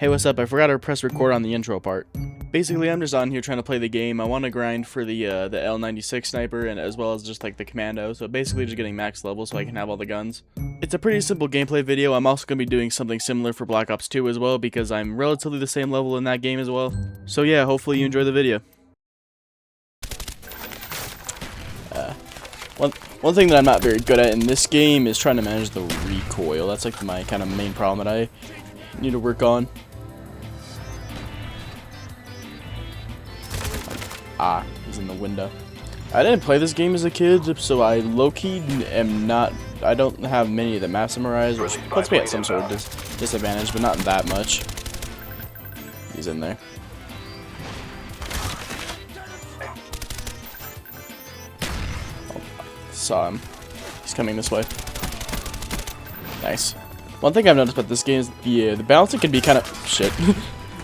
Hey, what's up? I forgot to press record on the intro part. Basically, I'm just on here trying to play the game. I want to grind for the L96 sniper and as well as just like the commando. So basically just getting max level so I can have all the guns. It's a pretty simple gameplay video. I'm also going to be doing something similar for Black Ops 2 as well because I'm relatively the same level in that game as well. So yeah, hopefully you enjoy the video. One thing that I'm not very good at in this game is trying to manage the recoil. That's like my kind of main problem that I need to work on. Ah, he's in the window. I didn't play this game as a kid, so I low-key am not... I don't have many of the maps memorized, which puts me at some sort of disadvantage, but not that much. He's in there. Oh, saw him. He's coming this way. Nice. One thing I've noticed about this game is the balancing can be kind of... Shit.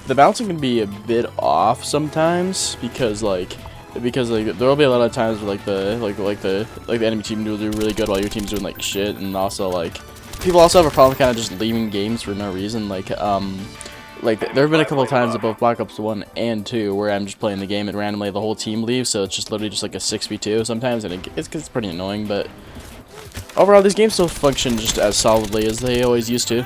The balancing can be a bit off sometimes because there'll be a lot of times where the enemy team will do really good while your team's doing like shit, and also like people also have a problem kind of just leaving games for no reason. Like there have been a couple of times in both Black Ops 1 and 2 where I'm just playing the game and randomly the whole team leaves, so it's just literally just like a 6v2 sometimes, and it's pretty annoying. But overall, these games still function just as solidly as they always used to.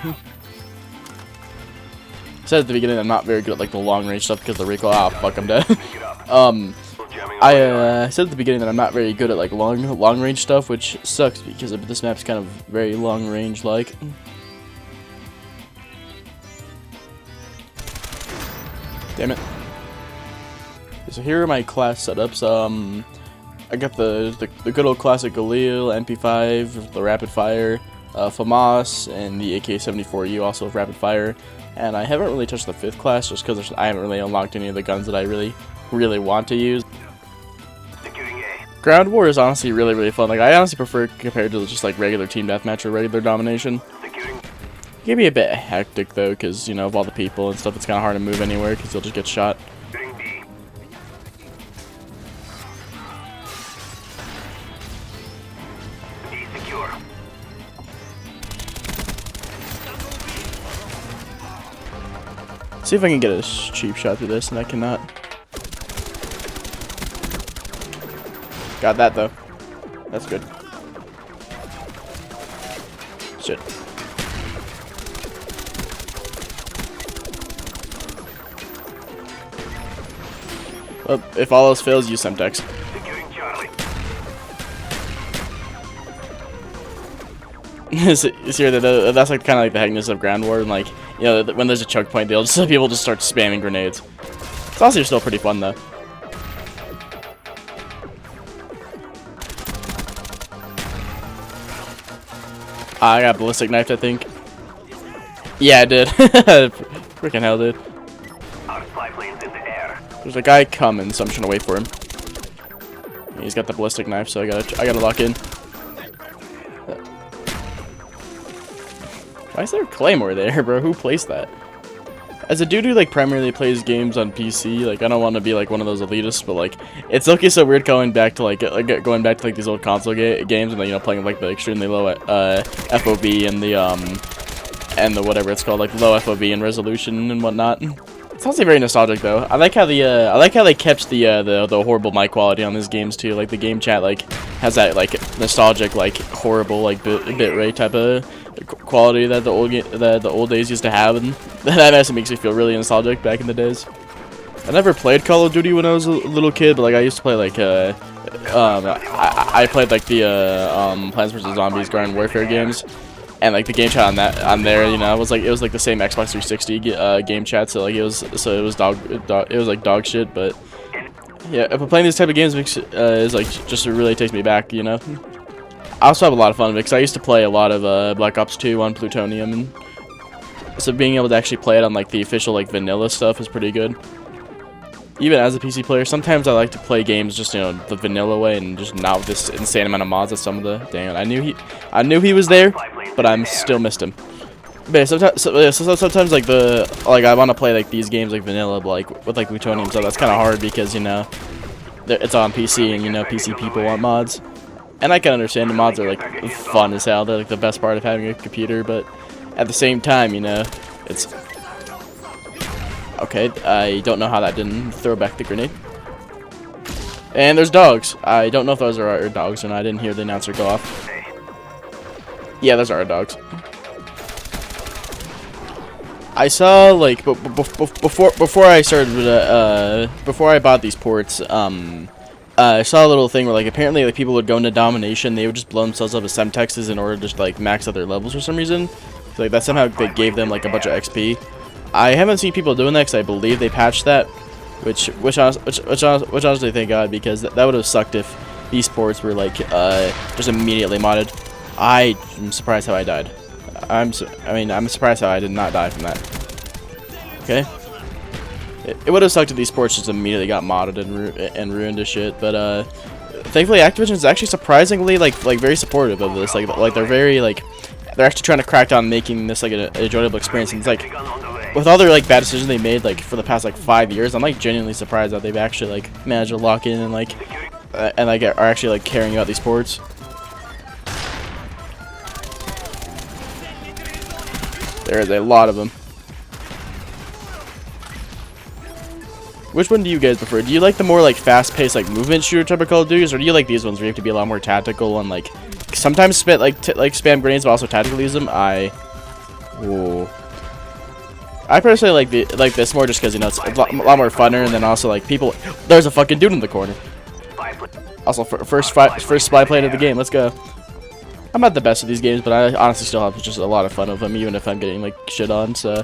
I said at the beginning I'm not very good at like the long range stuff because the recoil. Ah, fuck, I'm dead. I said at the beginning that I'm not very good at like long range stuff, which sucks because this map's kind of very long range like. Damn it. So here are my class setups. I got the good old classic Galil, MP5, the rapid fire, FAMAS, and the AK-74U also have rapid fire. And I haven't really touched the 5th class just because I haven't really unlocked any of the guns that I really want to use. Ground War is honestly really fun. Like, I honestly prefer it compared to just like regular team deathmatch or regular domination. It can be a bit hectic though, because you know of all the people and stuff. It's kind of hard to move anywhere because you'll just get shot. See if I can get a cheap shot through this, and I cannot. Got that though. That's good. Shit. Well, if all else fails, use Semtex. That's like kind of like the heckness of Ground War, and like, you know, when there's a choke point, people just start spamming grenades. It's also still pretty fun though. I got ballistic knifed, I think. Yeah, I did. Freaking hell, dude. There's a guy coming, so I'm just gonna wait for him. He's got the ballistic knife, so I gotta lock in. Why is there a claymore there, bro? Who placed that? As a dude who like primarily plays games on PC, like I don't want to be like one of those elitists, but like it's okay so weird going back to like these old console games and like, you know, playing like the extremely low FOV and the whatever it's called, like low FOV and resolution and whatnot. It's honestly very nostalgic though. I like how they kept the horrible mic quality on these games too. Like the game chat like has that like nostalgic like horrible like bit rate type of quality that the old days used to have, and that actually makes me feel really nostalgic back in the days. I never played Call of Duty when I was a little kid, but like I used to play like I played like the Plants vs Zombies Garden Warfare games, and like the game chat on there, you know, it was like the same Xbox 360 game chat, so like it was like dog shit, but yeah, if I'm playing these type of games is like just really takes me back, you know. I also have a lot of fun because I used to play a lot of Black Ops 2 on Plutonium, and so being able to actually play it on like the official like vanilla stuff is pretty good. Even as a PC player, sometimes I like to play games just, you know, the vanilla way and just not with this insane amount of mods that some of the... Dang it, I knew he was there, but I still missed him. But yeah, sometimes like I want to play like these games like vanilla, but like with like Plutonium, so that's kind of hard because, you know, it's on PC and, you know, PC people want mods. And I can understand the mods are like fun as hell. They're like the best part of having a computer, but at the same time, you know, it's Okay, I don't know how that didn't throw back the grenade. And there's dogs. I don't know if those are our dogs or not. I didn't hear the announcer go off. Yeah, those are our dogs. I saw like before I started before I bought these ports, I saw a little thing where like apparently like people would go into domination, they would just blow themselves up as semtexes in order to just like max out their levels for some reason. So, like that somehow they gave them like a bunch of XP. I haven't seen people doing that because I believe they patched that, which honestly thank God, because that would have sucked if these ports were like just immediately modded. I'm surprised how I died. I'm surprised how I did not die from that. Okay. It would have sucked if these ports just immediately got modded and ruined to shit, but thankfully Activision is actually surprisingly like very supportive of this. Like they're very like they're actually trying to crack down making this like an enjoyable experience. And it's like with all their like bad decisions they made like for the past like 5 years, I'm like genuinely surprised that they've actually like managed to lock in and like are actually like caring about these ports. There is a lot of them. Which one do you guys prefer? Do you like the more like fast-paced like movement shooter type of Call of Duties, or do you like these ones where you have to be a lot more tactical and like sometimes spam grenades but also tactically use them? I personally like this more just because, you know, it's a lot more funner, and then also like people. There's a fucking dude in the corner. Also, first spy plane of the game. Let's go. I'm not the best at these games, but I honestly still have just a lot of fun with them, even if I'm getting like shit on. So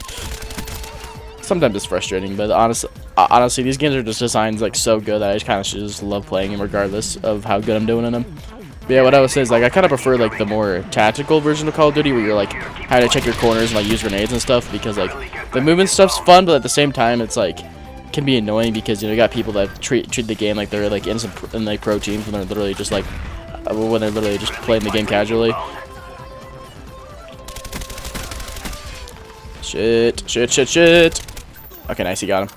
sometimes it's frustrating, but honestly, these games are just designed like so good that I just kind of just love playing them regardless of how good I'm doing in them. But yeah, what I would say is like I kind of prefer like the more tactical version of Call of Duty where you're like having to check your corners and like use grenades and stuff, because like the movement stuff's fun, but at the same time it's like can be annoying because, you know, you got people that treat the game like they're like in like pro teams when they're literally just like playing the game casually. Shit. Okay, nice, he got him.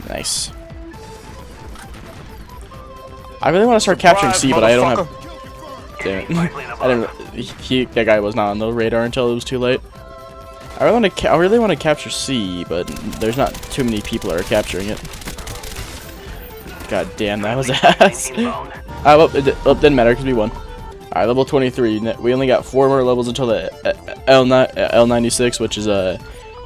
Nice. I really want to start capturing C, but I don't have. Damn it! I didn't. That guy was not on the radar until it was too late. I really want to capture C, but there's not too many people that are capturing it. God damn, that was ass. Well, it didn't matter because we won. Alright, level 23. We only got 4 more levels until the L96, which is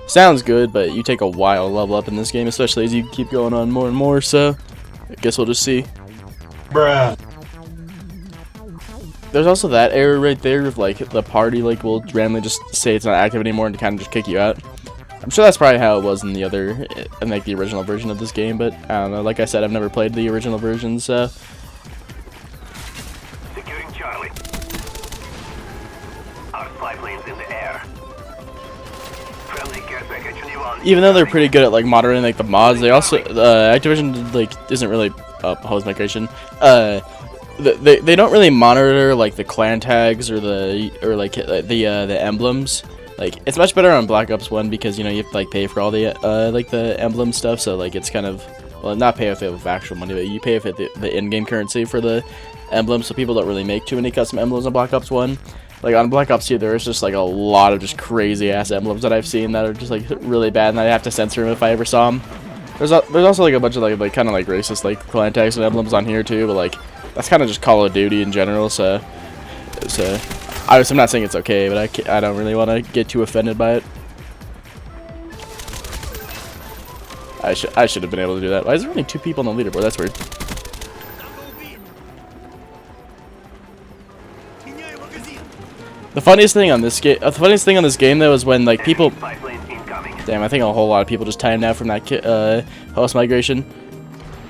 sounds good, but you take a while to level up in this game, especially as you keep going on more and more. So I guess we'll just see. Bruh. There's also that error right there of like the party like will randomly just say it's not active anymore and kind of just kick you out. I'm sure that's probably how it was in the like the original version of this game, but I don't know. Like I said, I've never played the original version, so. Securing Charlie. Our spy planes in the air. Friendly care package on. Even though they're pretty good at like monitoring like the mods, they also Activision like isn't really host migration. They don't really monitor like the clan tags or the emblems. Like it's much better on Black Ops 1 because, you know, you have to like pay for all the like the emblem stuff, so like it's kind of, well, not pay with actual money, but you pay with the in-game currency for the emblems, so people don't really make too many custom emblems on Black Ops 1. Like on Black Ops 2, there's just like a lot of just crazy ass emblems that I've seen that are just like really bad, and I'd have to censor them if I ever saw them. There's also like a bunch of like kind of like racist like clan tags and emblems on here too, but like that's kind of just Call of Duty in general. So I'm not saying it's okay, but I don't really want to get too offended by it. I should have been able to do that. Why is there only 2 people on the leaderboard? That's weird. The funniest thing on this game, though, is when like people. Damn, I think a whole lot of people just timed out from that host migration.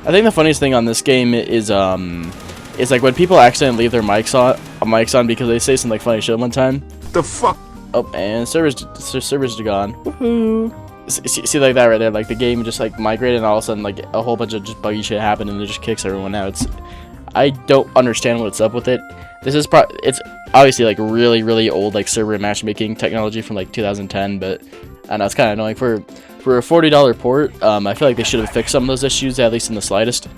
I think the funniest thing on this game is like when people accidentally leave their mics on because they say some like funny shit one time. The fuck? Oh, and servers gone. Woohoo! See like that right there, like the game just like migrated, and all of a sudden like a whole bunch of just buggy shit happened, and it just kicks everyone out. I don't understand what's up with it. It's obviously like really old like server matchmaking technology from like 2010, but I know it's kind of annoying for a $40 port. I feel like they should have fixed some of those issues, at least in the slightest.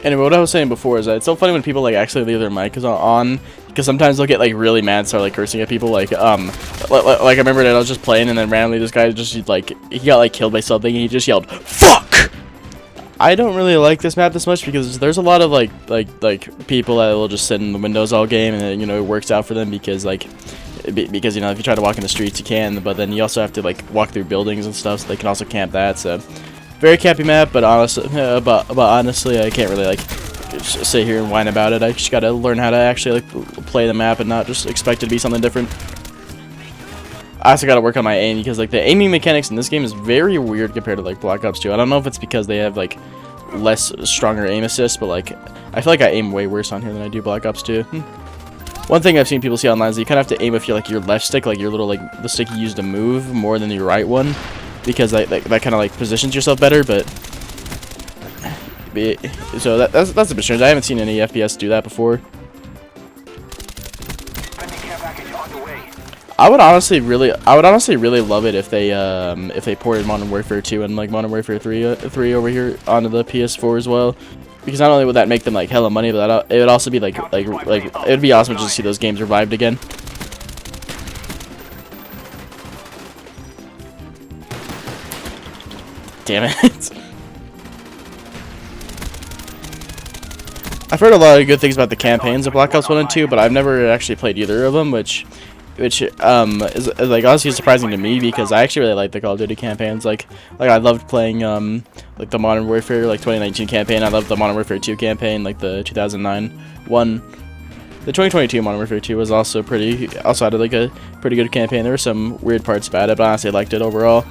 Anyway, what I was saying before is that it's so funny when people like actually leave their mics on because sometimes they'll get like really mad and start like cursing at people. Like I remember that I was just playing and then randomly this guy just like he got like killed by something and he just yelled "fuck." I don't really like this map this much because there's a lot of like people that will just sit in the windows all game, and you know it works out for them because like because you know if you try to walk in the streets you can, but then you also have to like walk through buildings and stuff, so they can also camp that. So very campy map, but honestly I can't really like just sit here and whine about it. I just gotta learn how to actually like play the map and not just expect it to be something different. I also gotta work on my aim because like the aiming mechanics in this game is very weird compared to like Black Ops 2. I don't know if it's because they have like less stronger aim assist, but like I feel like I aim way worse on here than I do Black Ops 2. One thing I've seen people see online is you kind of have to aim with your left stick, like your little like the stick you use to move, more than your right one, because that kind of like positions yourself better. But so that's a bit strange. I haven't seen any FPS do that before. I would honestly really love it if they ported Modern Warfare 2 and like Modern Warfare 3 over here onto the PS4 as well, because not only would that make them like hella money, but it would also be like it would be awesome just to see those games revived again. Damn it. I've heard a lot of good things about the campaigns of Black Ops 1 and 2, but I've never actually played either of them, which is like honestly surprising to me because I actually really like the Call of Duty campaigns. Like I loved playing like the Modern Warfare like 2019 campaign. I loved the Modern Warfare 2 campaign, like the 2009 one. The 2022 Modern Warfare 2 was also had like a pretty good campaign. There were some weird parts about it, but honestly I liked it overall.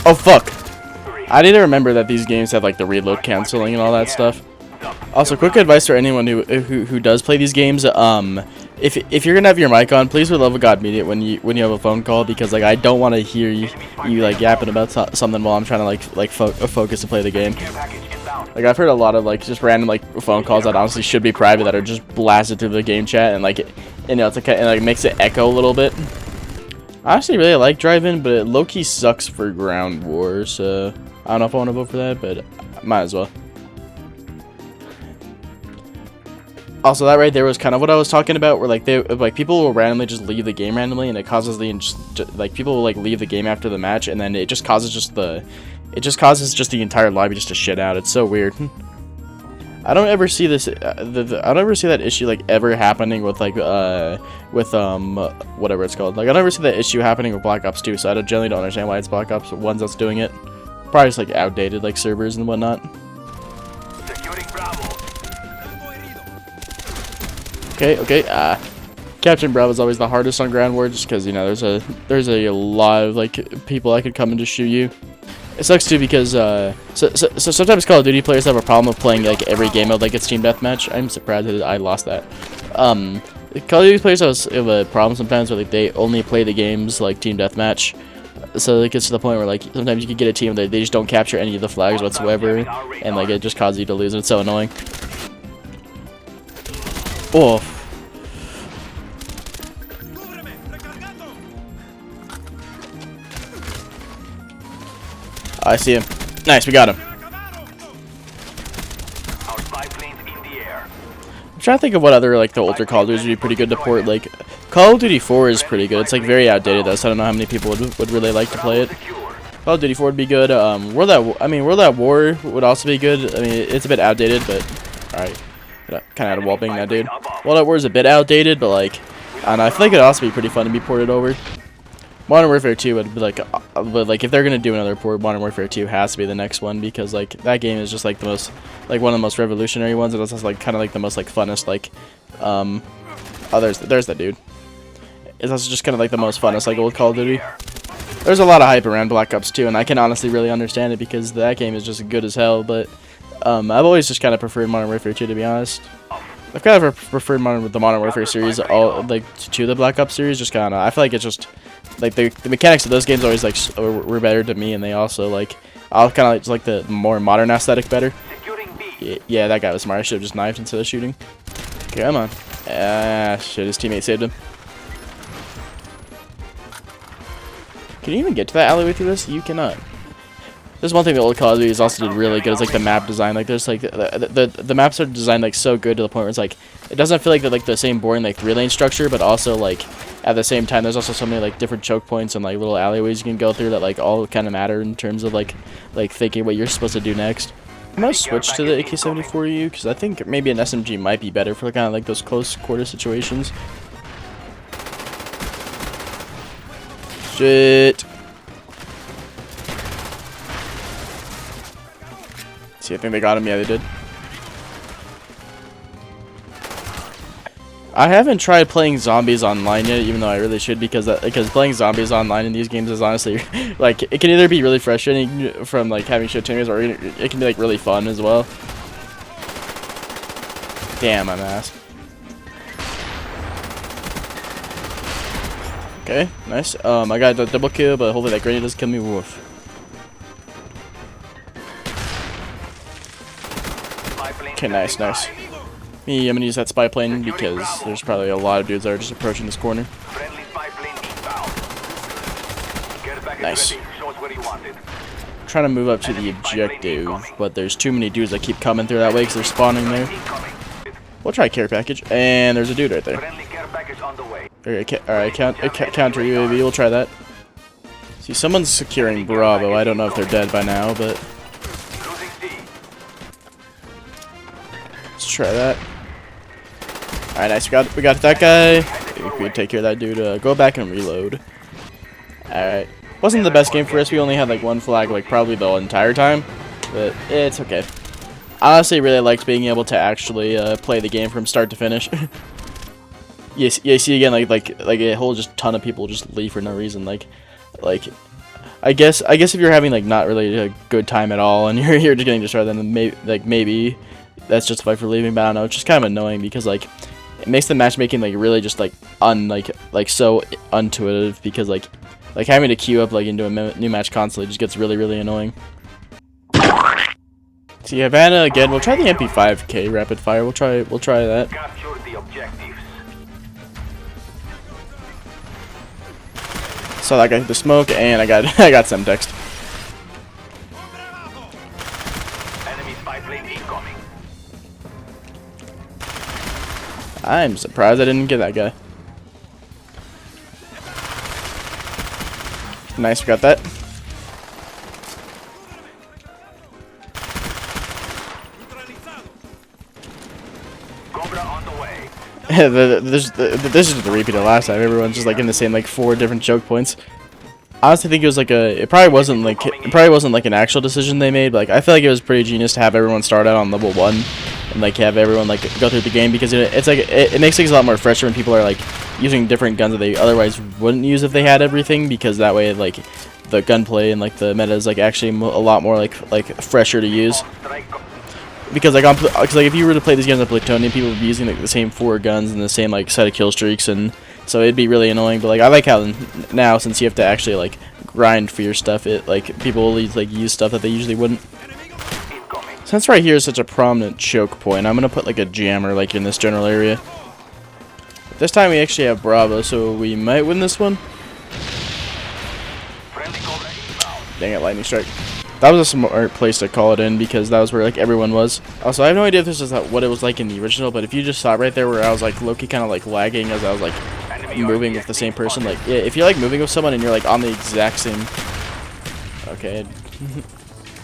Oh fuck! I need to remember that these games have like the reload canceling and all that stuff. Also, quick advice for anyone who does play these games: if you're gonna have your mic on, please for the love of God mute it when you have a phone call, because like I don't want to hear you like yapping about something while I'm trying to focus to play the game. Like I've heard a lot of like just random like phone calls that honestly should be private that are just blasted through the game chat, and like you know it makes it echo a little bit. I actually really like Drive-In, but it low-key sucks for Ground War, so I don't know if I want to vote for that, but I might as well. Also, that right there was kind of what I was talking about, where like people will randomly just leave the game randomly, and it causes people will like leave the game after the match, and then it just causes just the entire lobby just to shit out. It's so weird. I don't ever see this. I don't ever see that issue like ever happening with like whatever it's called. Like I never see that issue happening with Black Ops 2, so I generally don't understand why it's Black Ops 1 that's doing it. Probably just like outdated like servers and whatnot. Okay. Capturing Bravo is always the hardest on Ground War, just because you know there's a lot of like people that could come and just shoot you. It sucks too because so sometimes Call of Duty players have a problem with playing like every game mode like it's team deathmatch. I'm surprised that I lost that. Call of Duty players have a problem sometimes where like they only play the games like team deathmatch. So it gets to the point where like sometimes you can get a team that they just don't capture any of the flags whatsoever, and like it just causes you to lose, and it's so annoying. Oh. I see him. Nice, we got him. I'm trying to think of what other like the older Call of Duty would be pretty good to port. Like Call of Duty 4 is pretty good. It's like very outdated though, so I don't know how many people would really like to play it. Call of Duty 4 would be good. World at War would also be good. I mean, it's a bit outdated, but alright. Kind of out of wallbang that dude. World at War is a bit outdated, but like I don't know. I feel like it'd also be pretty fun to be ported over. Modern Warfare 2 would be like, but like if they're gonna do another port, Modern Warfare 2 has to be the next one, because like that game is just like the most, like one of the most revolutionary ones, and it's also like kind of like the most like funnest like, oh there's that dude. It's also just kind of like the most funnest like old Call of Duty. There's a lot of hype around Black Ops 2, and I can honestly really understand it because that game is just good as hell. But I've always just kind of preferred Modern Warfare 2 to be honest. I've kind of preferred the Modern Warfare series all like to the Black Ops series. Just kind of, I feel like it's just like the mechanics of those games always like were better to me, and they also like I'll kind of like the more modern aesthetic better. Yeah, that guy was smart. I should have just knifed instead of shooting. Come on. Ah, shit, his teammate saved him. Can you even get to that alleyway through this? You cannot. There's one thing the old Call of Duty also did really good is like the map design. Like there's like the maps are designed like so good to the point where it's like it doesn't feel like they're like the same boring like 3-lane structure, but also like at the same time there's also so many like different choke points and like little alleyways you can go through that like all kind of matter in terms of like thinking what you're supposed to do next. I'm gonna switch to the AK-74U because I think maybe an SMG might be better for kind of like those close quarter situations. Shit. See, I think they got him. Yeah, they did. I haven't tried playing zombies online yet, even though I really should, because playing zombies online in these games is honestly like it can either be really frustrating from like having shit teammates, or it can be like really fun as well. Damn, I'm ass. Okay, nice. I got a double kill, but hopefully that grenade doesn't kill me. Woof. Okay, nice. Me, I'm gonna use that spy plane because there's probably a lot of dudes that are just approaching this corner. Nice. Trying to move up to the objective, but there's too many dudes that keep coming through that way because they're spawning there. We'll try care package, and there's a dude right there. Alright, counter UAV, we'll try that. See, someone's securing Bravo. I don't know if they're dead by now, but let's try that. Alright, nice. We got that guy. If we take care of that dude, go back and reload. Alright. Wasn't the best game for us. We only had like one flag like probably the entire time, but it's okay. I honestly really liked being able to actually play the game from start to finish. You see again like a whole just ton of people just leave for no reason. Like I guess if you're having like not really a good time at all and you're just getting destroyed, then maybe that's justified for leaving. But I don't know, it's just kind of annoying because like it makes the matchmaking like really just like so intuitive, because like having to queue up like into a new match constantly just gets really annoying. See, Havana again. We'll try the MP5K rapid fire. We'll try that. Saw that guy hit the smoke, and I got Semtexed. I'm surprised I didn't get that guy. Nice, we got that. This is the repeat of last time. Everyone's just like in the same like 4 different choke points. I honestly think it was like it probably wasn't like an actual decision they made, but like I feel like it was pretty genius to have everyone start out on level 1 and like have everyone like go through the game, because it's like it makes things a lot more fresher when people are like using different guns that they otherwise wouldn't use if they had everything, because that way like the gunplay and like the meta is like actually a lot more like fresher to use. Because like if you were to play these games on Plutonium, people would be using like the same 4 guns and the same like set of kill streaks, and so it'd be really annoying. But like I like how now, since you have to actually like grind for your stuff, it like people will like use stuff that they usually wouldn't. Since right here is such a prominent choke point, I'm gonna put like a jammer like in this general area. This time we actually have Bravo, so we might win this one. Dang it, lightning strike. That was a smart place to call it in, because that was where like everyone was. Also, I have no idea if this is what it was like in the original, but if you just saw right there where I was like low-key kind of like lagging as I was like moving with the same person, like yeah, if you're like moving with someone and you're like on the exact same, okay,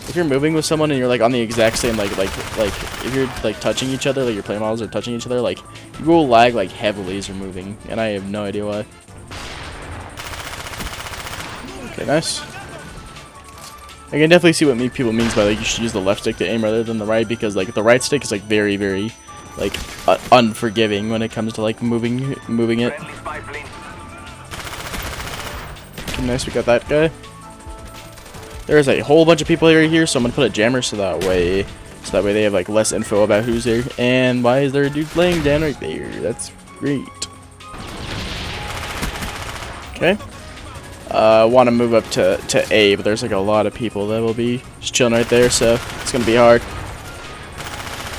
if you're moving with someone and you're like on the exact same like if you're like touching each other, like your play models are touching each other, like you will lag like heavily as you're moving, and I have no idea why. Okay, nice. I can definitely see what people means by like you should use the left stick to aim rather than the right, because like the right stick is like very like unforgiving when it comes to like moving it. Okay, nice, we got that guy. There's a whole bunch of people here, so I'm gonna put a jammer so that way they have like less info about who's there. And why is there a dude laying down right there? That's great. Okay. Want to move up to A, but there's like a lot of people that will be just chilling right there, so it's gonna be hard.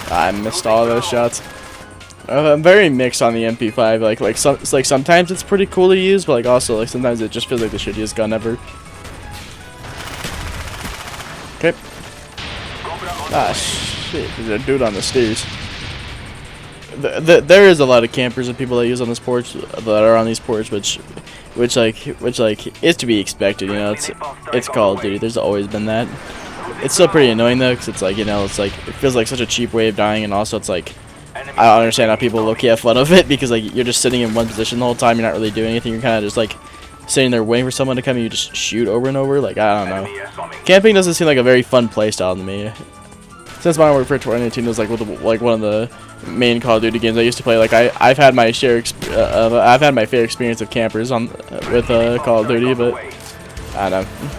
I missed all of those shots. I'm very mixed on the MP5. Like sometimes it's pretty cool to use, but like also like sometimes it just feels like the shittiest gun ever. Okay. Ah shit! There's a dude on the stairs. There is a lot of campers and people that use on this porch that are on these porch, which is to be expected. You know, it's Call of Duty. There's always been that. It's still pretty annoying though, because it's like, you know, it's like it feels like such a cheap way of dying, and also it's like I don't understand how people low-key have fun of it, because like you're just sitting in one position the whole time. You're not really doing anything. You're kind of just like sitting there waiting for someone to come, and you just shoot over and over. Like, I don't know. Camping doesn't seem like a very fun playstyle to me. Since Modern Warfare 2019 was like one of the main Call of Duty games I used to play, like I've had my share I've had my fair experience of campers on with Call of Duty, but I don't know.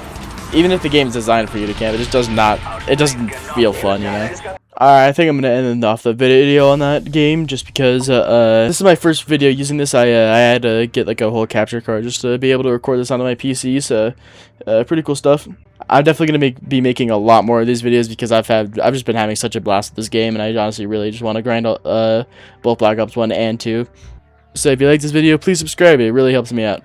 Even if the game is designed for you to camp, it just doesn't feel fun, you know. Alright, I think I'm gonna end off the video on that game, just because this is my first video using this. I had to get like a whole capture card just to be able to record this onto my PC. So pretty cool stuff. I'm definitely gonna be making a lot more of these videos, because I've just been having such a blast with this game, and I honestly really just want to grind both Black Ops 1 and 2. So if you like this video, please subscribe. It really helps me out.